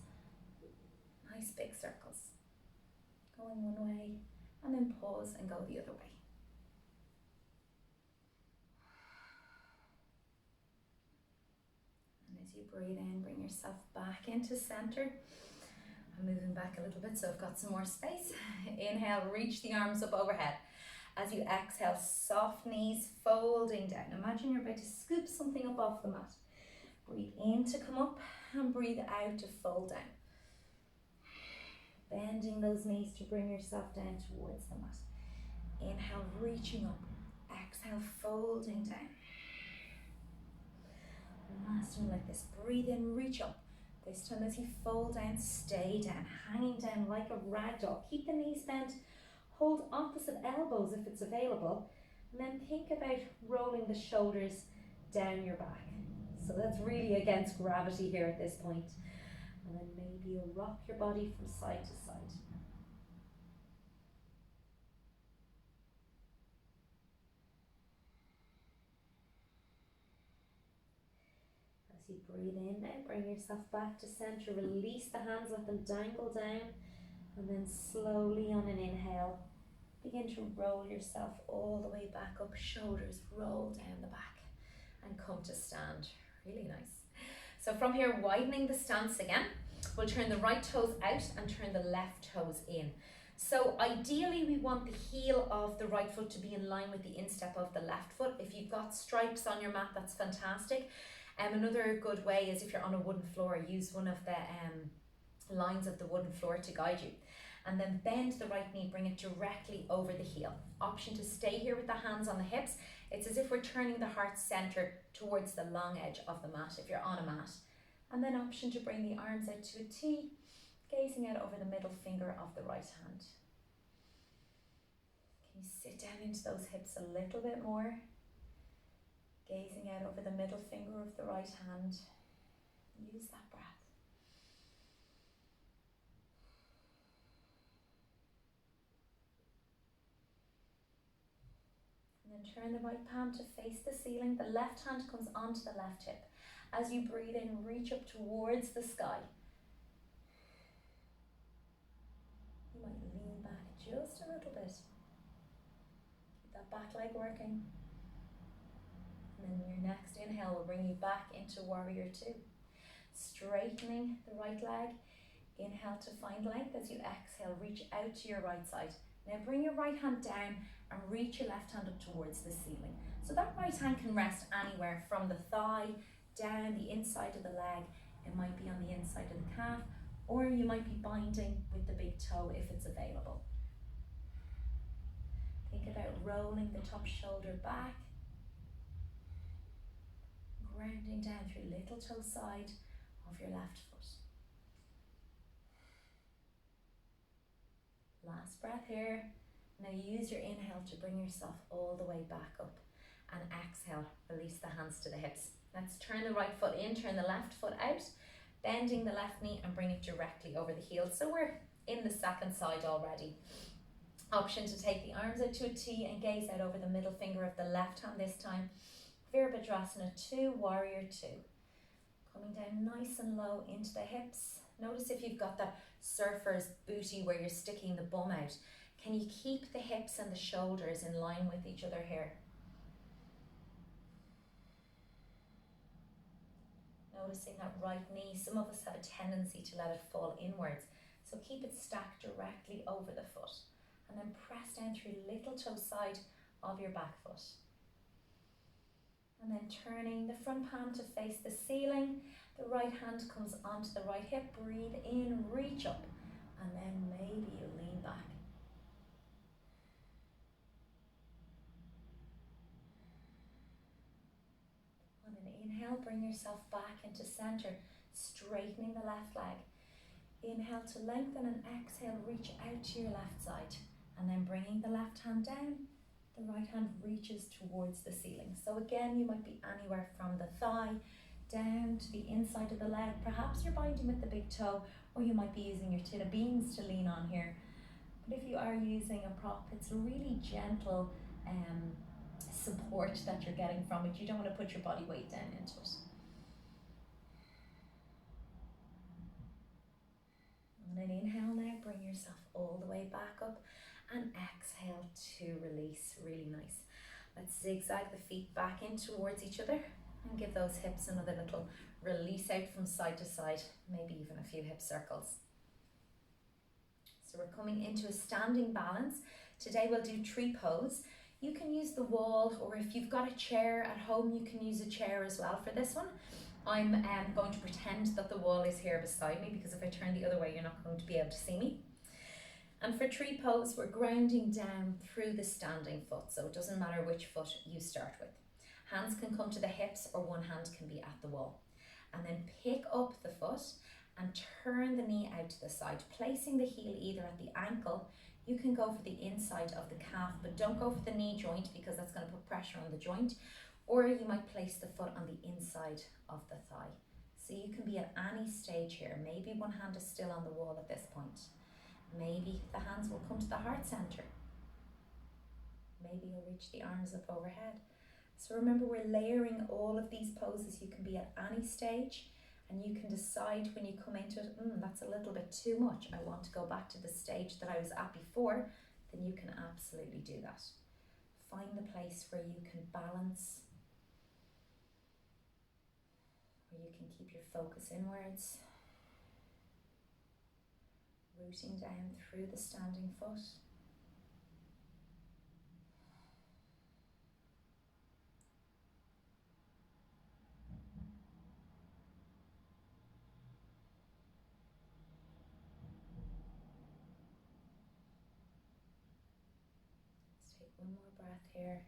nice big circles. Going one way, and then pause and go the other way. And as you breathe in, bring yourself back into center. I'm moving back a little bit so I've got some more space. Inhale, reach the arms up overhead. As you exhale, soft knees folding down. Imagine you're about to scoop something up off the mat. Breathe in to come up and breathe out to fold down. Bending those knees to bring yourself down towards the mat. Inhale, reaching up. Exhale, folding down. Last one like this. Breathe in, reach up. This time as you fold down, stay down, hanging down like a rag doll. Keep the knees bent. Hold opposite elbows if it's available. And then think about rolling the shoulders down your back. So that's really against gravity here at this point. And then maybe you'll rock your body from side to side. As you breathe in now, bring yourself back to center. Release the hands, let them dangle down. And then slowly on an inhale, begin to roll yourself all the way back up. Shoulders roll down the back and come to stand. Really nice. So from here, widening the stance again, we'll turn the right toes out and turn the left toes in. So ideally we want the heel of the right foot to be in line with the instep of the left foot. If you've got stripes on your mat, that's fantastic. Another good way is if you're on a wooden floor, use one of the lines of the wooden floor to guide you.
And then bend the right knee, bring it directly over the heel. Option to stay here with the hands on the hips. It's as if we're turning the heart center towards the long edge of the mat if you're on a mat. And then option to bring the arms out to a T, gazing out over the middle finger of the right hand. Can you sit down into those hips a little bit more? Gazing out over the middle finger of the right hand. Use that breath. And then turn the right palm to face the ceiling. The left hand comes onto the left hip. As you breathe in, reach up towards the sky. You might lean back just a little bit. Keep that back leg working. And then your next inhale will bring you back into warrior two. Straightening the right leg. Inhale to find length. As you exhale, reach out to your right side. Now bring your right hand down and reach your left hand up towards the ceiling. So that right hand can rest anywhere from the thigh, down the inside of the leg. It might be on the inside of the calf, or you might be binding with the big toe if it's available. Think about rolling the top shoulder back, grounding down through little toe side of your left foot. Last breath here. Now use your inhale to bring yourself all the way back up, and exhale, release the hands to the hips. Let's turn the right foot in, turn the left foot out, bending the left knee and bring it directly over the heel. So we're in the second side already. Option to take the arms out to a T and gaze out over the middle finger of the left hand this time. Virabhadrasana 2, warrior 2. Coming down nice and low into the hips. Notice if you've got that surfer's booty where you're sticking the bum out. Can you keep the hips and the shoulders in line with each other here? Noticing that right knee, some of us have a tendency to let it fall inwards. So keep it stacked directly over the foot. And then press down through little toe side of your back foot. And then turning the front palm to face the ceiling. The right hand comes onto the right hip. Breathe in, reach up. And then maybe you lean back. On an inhale, bring yourself back into center, straightening the left leg. Inhale to lengthen and exhale, reach out to your left side. And then bringing the left hand down, the right hand reaches towards the ceiling. So again, you might be anywhere from the thigh down to the inside of the leg. Perhaps you're binding with the big toe, or you might be using your tit of beans to lean on here. But if you are using a prop, it's a really gentle support that you're getting from it. You don't want to put your body weight down into it. On an inhale now, bring yourself all the way back up. And exhale to release, really nice. Let's zigzag the feet back in towards each other and give those hips another little release out from side to side, maybe even a few hip circles. So we're coming into a standing balance. Today we'll do tree pose. You can use the wall, or if you've got a chair at home, you can use a chair as well for this one. I'm going to pretend that the wall is here beside me, because if I turn the other way, you're not going to be able to see me. And for tree pose, we're grounding down through the standing foot, so it doesn't matter which foot you start with. Hands can come to the hips, or one hand can be at the wall. And then pick up the foot and turn the knee out to the side, placing the heel either at the ankle. You can go for the inside of the calf, but don't go for the knee joint, because that's going to put pressure on the joint. Or you might place the foot on the inside of the thigh. So you can be at any stage here. Maybe one hand is still on the wall at this point. Maybe the hands will come to the heart center. Maybe you'll reach the arms up overhead. So remember, we're layering all of these poses. You can be at any stage, and you can decide when you come into it, that's a little bit too much. I want to go back to the stage that I was at before. Then you can absolutely do that. Find the place where you can balance, where you can keep your focus inwards. Rooting down through the standing foot. One more breath here.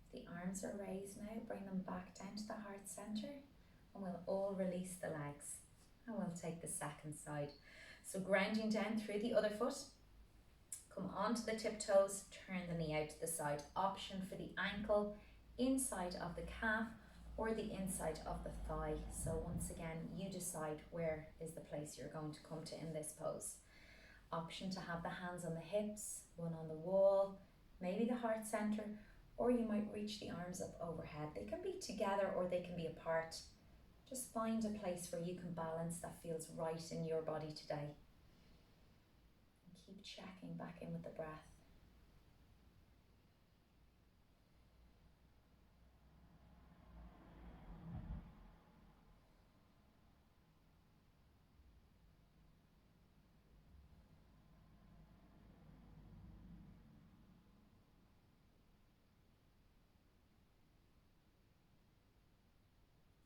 If the arms are raised now, bring them back down to the heart center, and we'll all release the legs. And we'll take the second side. So grounding down through the other foot. Come onto the tiptoes, turn the knee out to the side. Option for the ankle, inside of the calf, or the inside of the thigh. So once again, you decide where is the place you're going to come to in this pose. Option to have the hands on the hips, one on the wall, maybe the heart center, or you might reach the arms up overhead. They can be together or they can be apart. Just find a place where you can balance that feels right in your body today. And keep checking back in with the breath.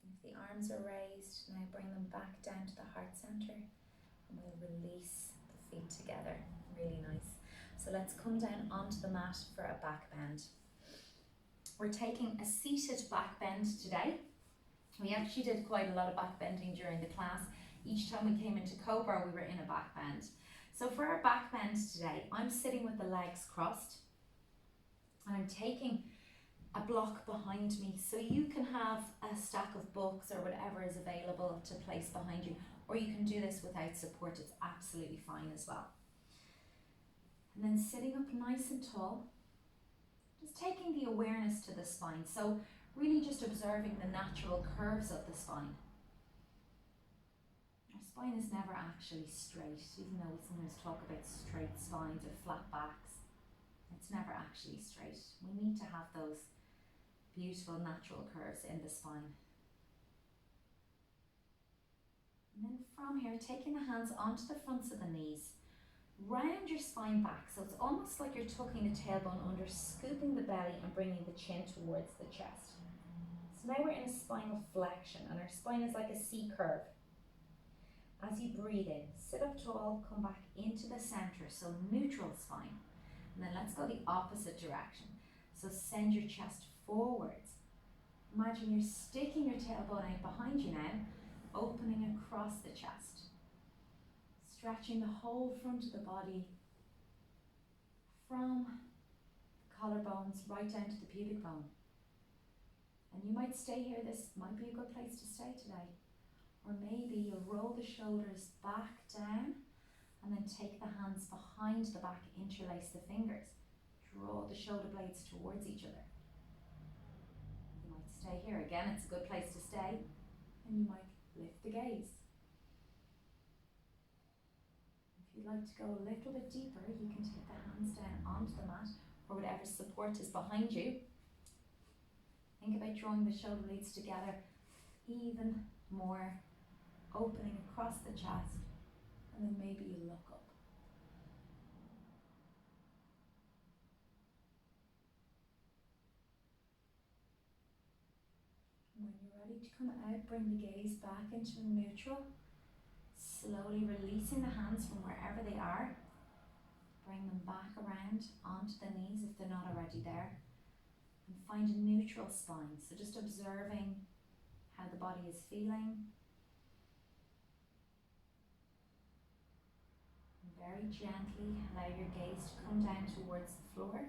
If the arms are raised, now bring them back down to the heart center, and we'll release the feet together. Really nice. So let's come down onto the mat for a back bend. We're taking a seated back bend today. We actually did quite a lot of back bending during the class. Each time we came into Cobra, we were in a back bend. So for our back bend today, I'm sitting with the legs crossed, and I'm taking a block behind me. So you can have a stack of books or whatever is available to place behind you, or you can do this without support. It's absolutely fine as well. And then sitting up nice and tall, just taking the awareness to the spine. So really just observing the natural curves of the spine. Our spine is never actually straight, even though we sometimes talk about straight spines or flat backs. It's never actually straight. We need to have those beautiful natural curves in the spine. And then from here, taking the hands onto the fronts of the knees, round your spine back. So it's almost like you're tucking the tailbone under, scooping the belly and bringing the chin towards the chest. So now we're in a spinal flexion, and our spine is like a C curve. As you breathe in, sit up tall, come back into the center, so neutral spine. And then let's go the opposite direction. So send your chest forwards. Imagine you're sticking your tailbone out behind you now, opening across the chest. Stretching the whole front of the body from the collarbones right down to the pubic bone. And you might stay here. This might be a good place to stay today. Or maybe you'll roll the shoulders back down and then take the hands behind the back, interlace the fingers. Draw the shoulder blades towards each other. You might stay here. Again, it's a good place to stay. And you might lift the gaze. If you'd like to go a little bit deeper, you can take the hands down onto the mat or whatever support is behind you. Think about drawing the shoulder blades together even more, opening across the chest, and then maybe you look up. And when you're ready to come out, bring the gaze back into neutral. Slowly releasing the hands from wherever they are. Bring them back around onto the knees if they're not already there. And find a neutral spine. So just observing how the body is feeling. And very gently allow your gaze to come down towards the floor.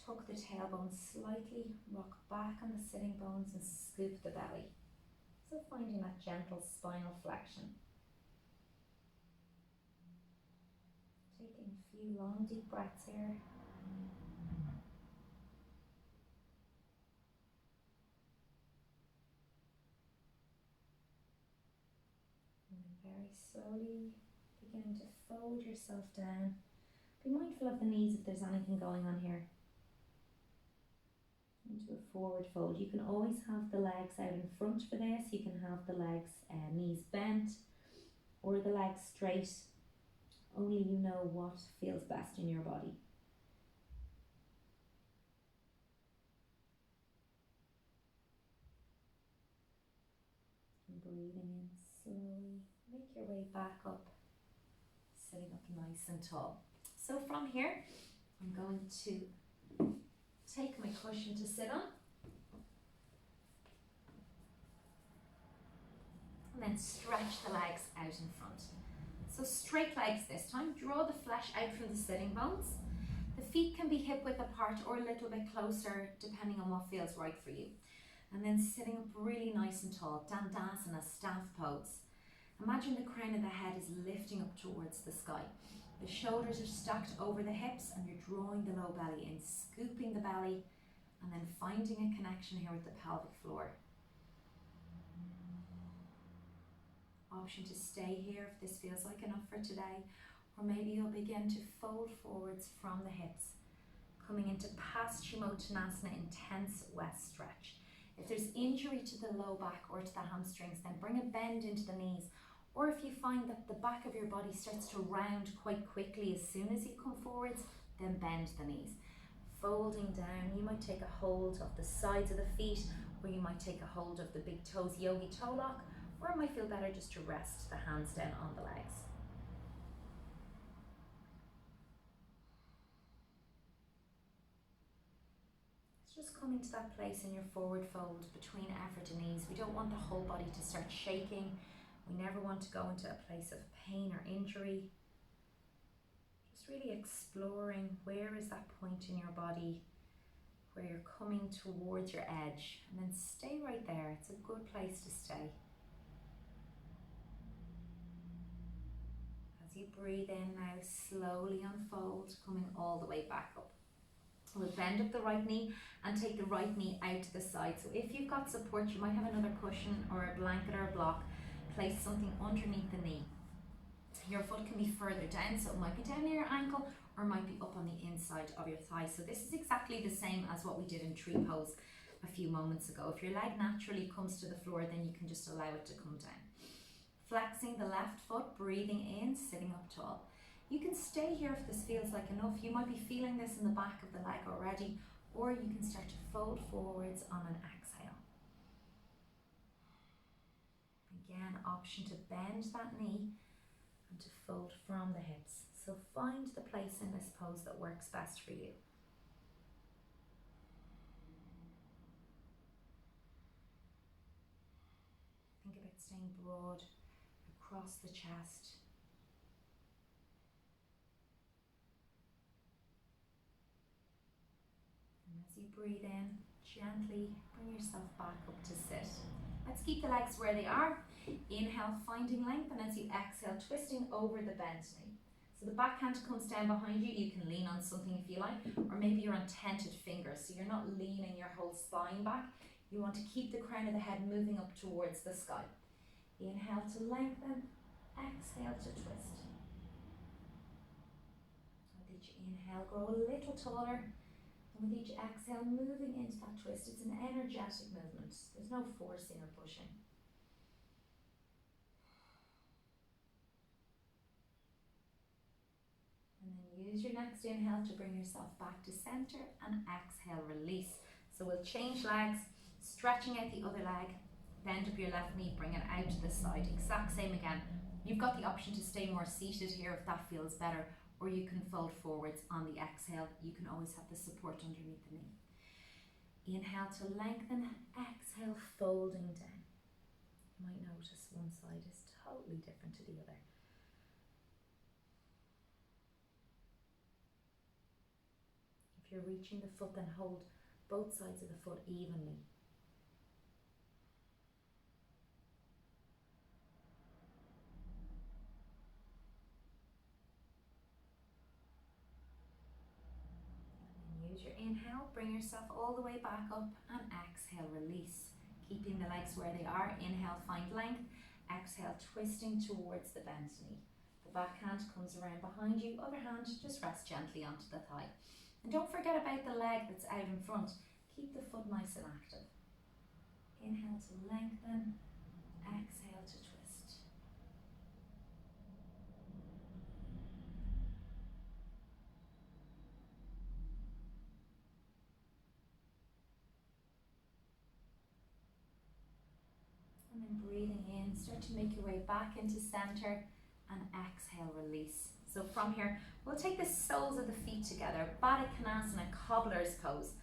Tuck the tailbone slightly, rock back on the sitting bones and scoop the belly. So finding that gentle spinal flexion. Taking a few long deep breaths here. And very slowly beginning to fold yourself down. Be mindful of the knees if there's anything going on here. Into a forward fold. You can always have the legs out in front for this. You can have the legs, knees bent, or the legs straight. Only you know what feels best in your body. And breathing in slowly. Make your way back up, sitting up nice and tall. So from here, I'm going to take my cushion to sit on. And then stretch the legs out in front. So straight legs this time. Draw the flesh out from the sitting bones. The feet can be hip width apart or a little bit closer depending on what feels right for you. And then sitting up really nice and tall, Dandasana, staff pose. Imagine the crown of the head is lifting up towards the sky. The shoulders are stacked over the hips and you're drawing the low belly in, scooping the belly and then finding a connection here with the pelvic floor. Option to stay here if this feels like enough for today, or maybe you'll begin to fold forwards from the hips, coming into Paschimottanasana, intense west stretch. If there's injury to the low back or to the hamstrings, then bring a bend into the knees, or if you find that the back of your body starts to round quite quickly as soon as you come forwards, then bend the knees. Folding down, you might take a hold of the sides of the feet, or you might take a hold of the big toes, yogi toe lock, or it might feel better just to rest the hands down on the legs. So just coming to that place in your forward fold between effort and ease. We don't want the whole body to start shaking. We never want to go into a place of pain or injury. Just really exploring where is that point in your body where you're coming towards your edge, and then stay right there. It's a good place to stay. As you breathe in now, slowly unfold, coming all the way back up. We'll bend up the right knee and take the right knee out to the side. So if you've got support, you might have another cushion or a blanket or a block. Place something underneath the knee. Your foot can be further down, so it might be down near your ankle or might be up on the inside of your thigh. So this is exactly the same as what we did in tree pose a few moments ago. If your leg naturally comes to the floor, then you can just allow it to come down. Flexing the left foot, breathing in, sitting up tall. You can stay here if this feels like enough. You might be feeling this in the back of the leg already, or you can start to fold forwards on an exhale. Again, option to bend that knee and to fold from the hips. So find the place in this pose that works best for you. Think about staying broad across the chest. And as you breathe in, gently bring yourself back up to sit. Let's keep the legs where they are. Inhale, finding length, and as you exhale, twisting over the bent knee. So the backhand comes down behind you. You can lean on something if you like, or maybe you're on tented fingers, so you're not leaning your whole spine back. You want to keep the crown of the head moving up towards the sky. Inhale to lengthen, exhale to twist. With each inhale, grow a little taller, and with each exhale, moving into that twist. It's an energetic movement. There's no forcing or pushing. And then use your next inhale to bring yourself back to center, and exhale, release. So we'll change legs, stretching out the other leg, bend up your left knee, bring it out to the side. Exact same again. You've got the option to stay more seated here if that feels better, or you can fold forwards on the exhale. You can always have the support underneath the knee. Inhale to lengthen, exhale, folding down. You might notice one side is totally different to the other. If you're reaching the foot, then hold both sides of the foot evenly. And use your inhale, bring yourself all the way back up, and exhale, release. Keeping the legs where they are. Inhale, find length. Exhale, twisting towards the bent knee. The back hand comes around behind you. Other hand, just rest gently onto the thigh. And don't forget about the leg that's out in front. Keep the foot nice and active. Inhale to lengthen, exhale to twist. And then breathing in, start to make your way back into center, and exhale, release. So from here, we'll take the soles of the feet together, Baddha Konasana, cobbler's pose.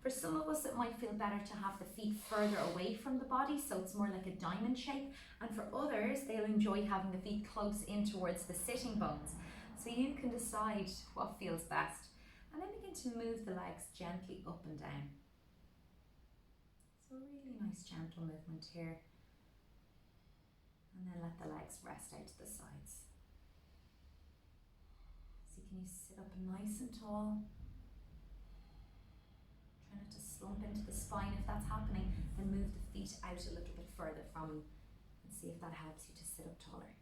For some of us, it might feel better to have the feet further away from the body, so it's more like a diamond shape. And for others, they'll enjoy having the feet close in towards the sitting bones. So you can decide what feels best. And then begin to move the legs gently up and down. So a really nice gentle movement here. And then let the legs rest out to the sides. So can you sit up nice and tall? Try not to slump into the spine. If that's happening, then move the feet out a little bit further from you and see if that helps you to sit up taller.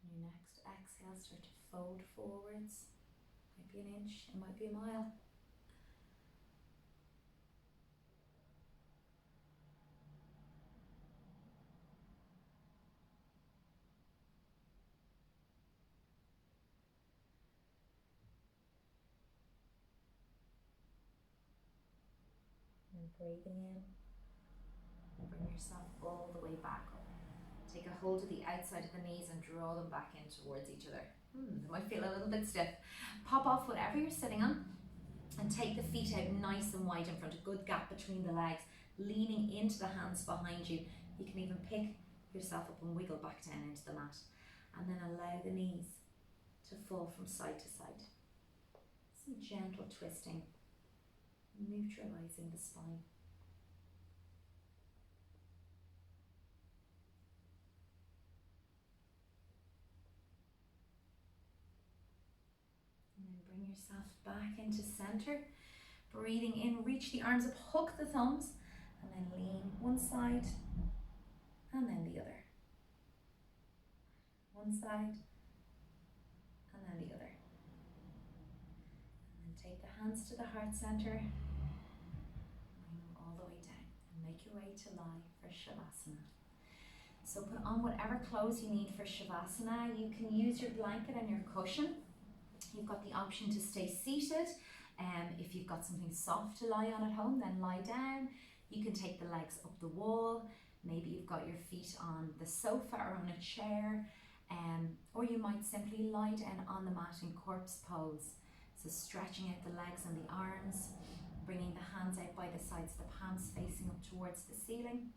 On your next exhale, start to fold forwards. Might be an inch, it might be a mile. And breathing in, bring yourself all the way back up. Take a hold of the outside of the knees and draw them back in towards each other. They might feel a little bit stiff. Pop off whatever you're sitting on and take the feet out nice and wide in front, a good gap between the legs, leaning into the hands behind you. You can even pick yourself up and wiggle back down into the mat, and then allow the knees to fall from side to side. Some gentle twisting, neutralizing the spine. And then bring yourself back into center. Breathing in, reach the arms up, hook the thumbs, and then lean one side and then the other. One side and then the other. And then take the hands to the heart center, bring them all the way down, and make your way to lie for Shavasana. So put on whatever clothes you need for Shavasana. You can use your blanket and your cushion. You've got the option to stay seated. If you've got something soft to lie on at home, then lie down. You can take the legs up the wall. Maybe you've got your feet on the sofa or on a chair. Or you might simply lie down on the mat in corpse pose. So stretching out the legs and the arms, bringing the hands out by the sides, the palms facing up towards the ceiling.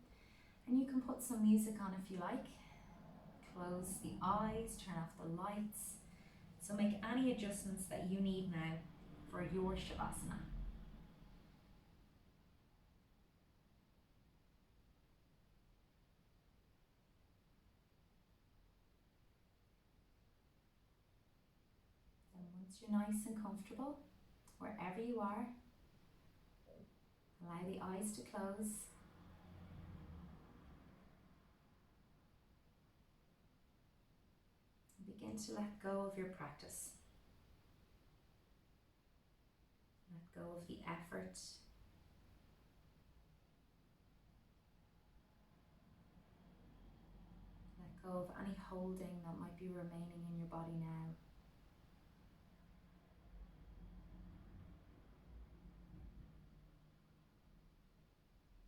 And you can put some music on if you like. Close the eyes, turn off the lights. So make any adjustments that you need now for your Shavasana. And once you're nice and comfortable, wherever you are, allow the eyes to close. And begin to let go of your practice. Let go of the effort. Let go of any holding that might be remaining in your body now.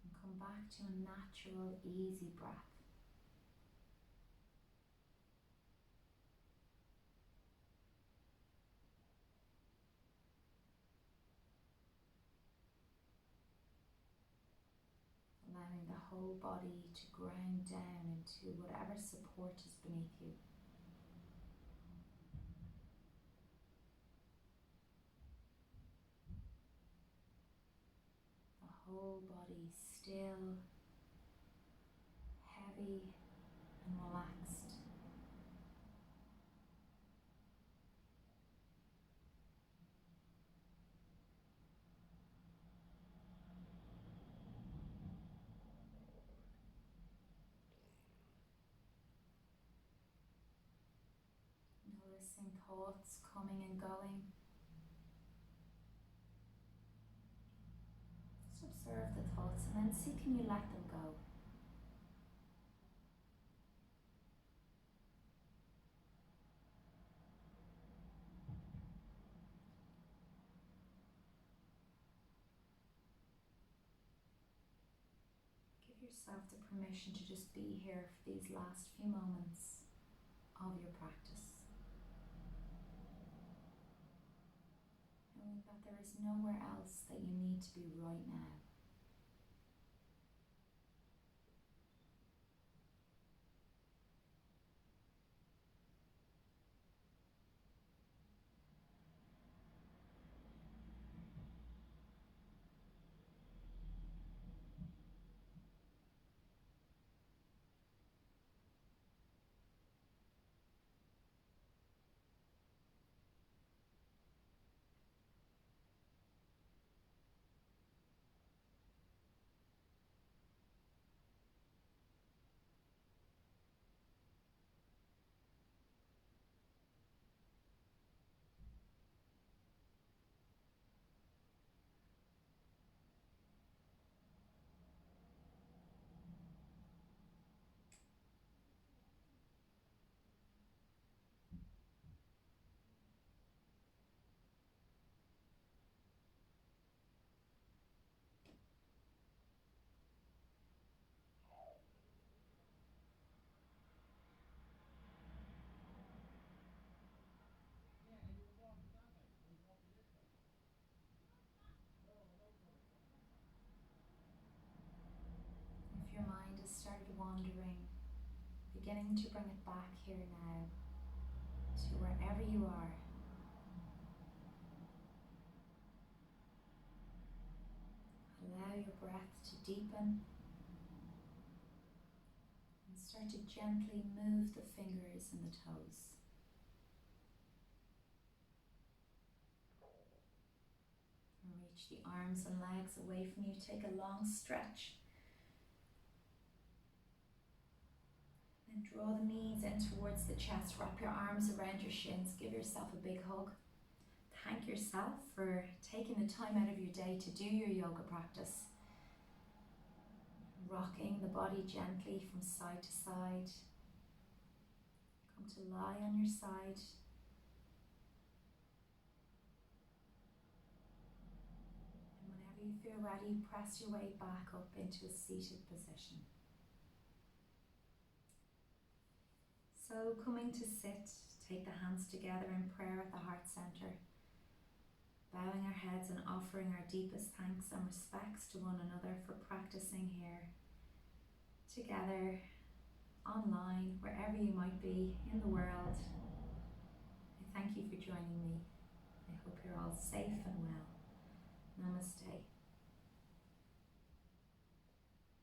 And come back to a natural, easy breath. Allowing the whole body to ground down into whatever support is beneath you. The whole body still, heavy and relaxed. Noticing thoughts coming and going. Just observe the thoughts and then see, can you let them go? Give yourself the permission to just be here for these last few moments of your practice. Knowing that there is nowhere else that you need to be right now. If your mind has started wandering, beginning to bring it back here now to wherever you are. Allow your breath to deepen and start to gently move the fingers and the toes. And reach the arms and legs away from you. Take a long stretch. And draw the knees in towards the chest. Wrap your arms around your shins. Give yourself a big hug. Thank yourself for taking the time out of your day to do your yoga practice. Rocking the body gently from side to side. Come to lie on your side. And whenever you feel ready, press your way back up into a seated position. So coming to sit, take the hands together in prayer at the heart center. Bowing our heads and offering our deepest thanks and respects to one another for practicing here together, online, wherever you might be in the world. I thank you for joining me. I hope you're all safe and well. Namaste.